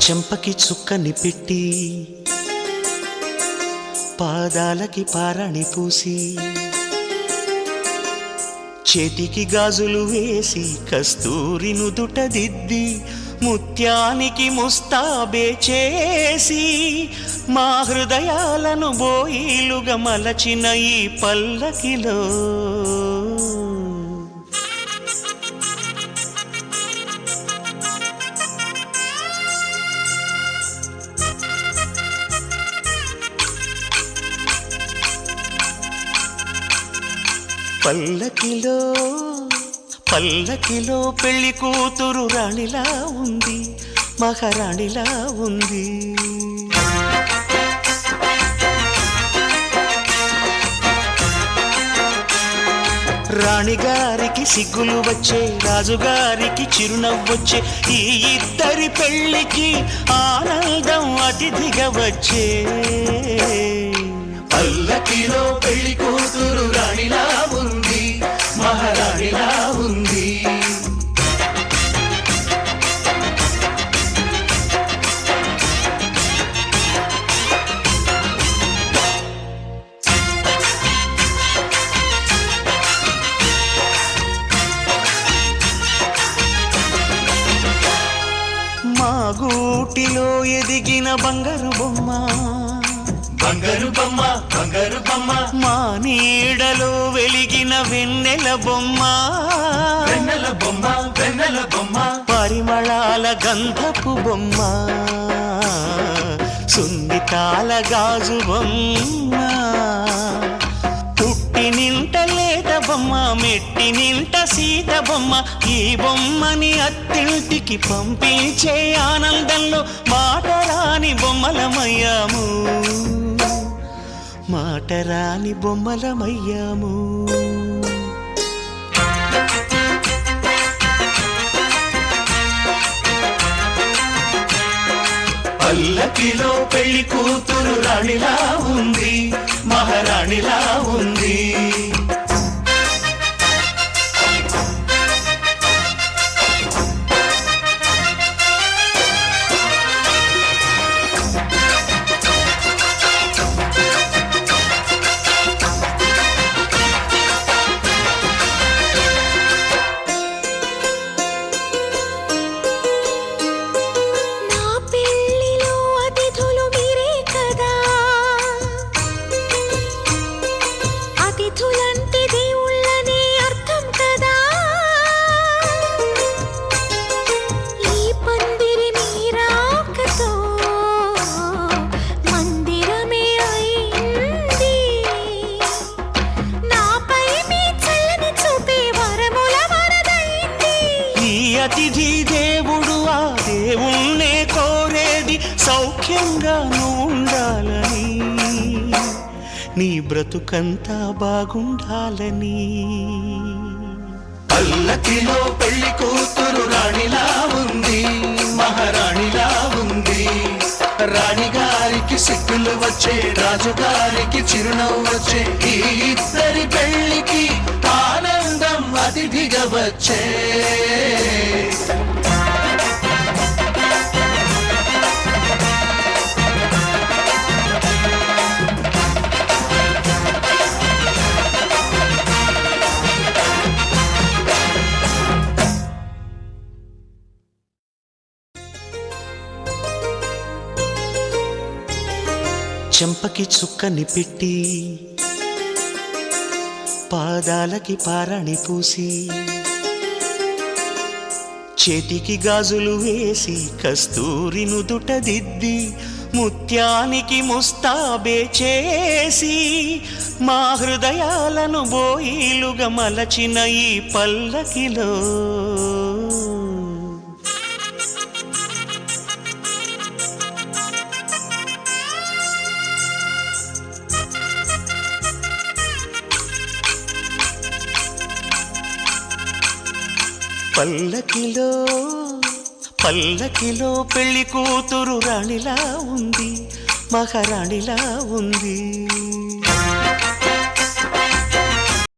చెంపకి చుక్కని పెట్టి పాదాలకి పారాణి పూసి చేతికి గాజులు వేసి కస్తూరి నుదుట దిద్ది ముత్యానికి ముస్తాబే చేసి మా హృదయాలను బోయిలుగా మలచిన ఈ పల్లకిలో పల్లకిలో పల్లకిలో పెళ్లి కూతురు రాణిలా ఉంది, మహారాణిలా ఉంది. రాణిగారికి సిగ్గులు వచ్చే, రాజుగారికి చిరునవ్వొచ్చే, ఈ ఇద్దరి పెళ్లికి ఆనందం అతిథిగా వచ్చే. పల్లకిలో పెళ్లి కూతురు రాణిలా ఉంది, మహారాణిలా ఉంది. మా గూటిలో ఎదిగిన బంగారు బొమ్మ, బంగారు బొమ్మ, బంగారు బొమ్మ, మా నీడలో వెలిగిన వెన్నెల బొమ్మ, వెన్నెల బొమ్మ, వెన్నెల బొమ్మ, పరిమళాల గంధపు బొమ్మ, సున్నితాల గాజు బొమ్మ, పుట్టి నింట లేత బొమ్మ, మెట్టి నింట సీత బొమ్మ. ఈ బొమ్మని అత్తింటికి పంపించే ఆనందంలో మాటరాని బొమ్మలమయ్యాము, మాటరాని బొమ్మలమయ్యాము. పల్లకిలో పెళ్లి కూతురు రాణిలా ఉంది, మహారాణిలా ఉంది. అతిథి దేవుడు ఆ దేవుణ్ణే కోరేది సౌఖ్యంగా నువ్వు ఉండాలని, నీ బ్రతుకంతా బాగుండాలని. పల్లకిలో పెళ్లి కూతురు రాణిలా ఉంది, మహారాణిలా ఉంది. రాణిగారికి సిగ్గులు వచ్చే, రాజుగారికి చిరునవ్వు వచ్చే, ఈ ఇద్దరి పెళ్లికి ఆనందం అతిథిగా వచ్చే. చెంపకి చుక్కని పెట్టి పాదాలకి పారాణి పూసి చేతికి గాజులు వేసి కస్తూరి నుదుట దిద్ది ముత్యానికి ముస్తాబే చేసి మా హృదయాలను బోయిలుగా మలచిన ఈ పల్లకిలో పల్లకిలో పల్లకిలో పెళ్లి కూతురు రాణిలా ఉంది, మహారాణిలా ఉంది.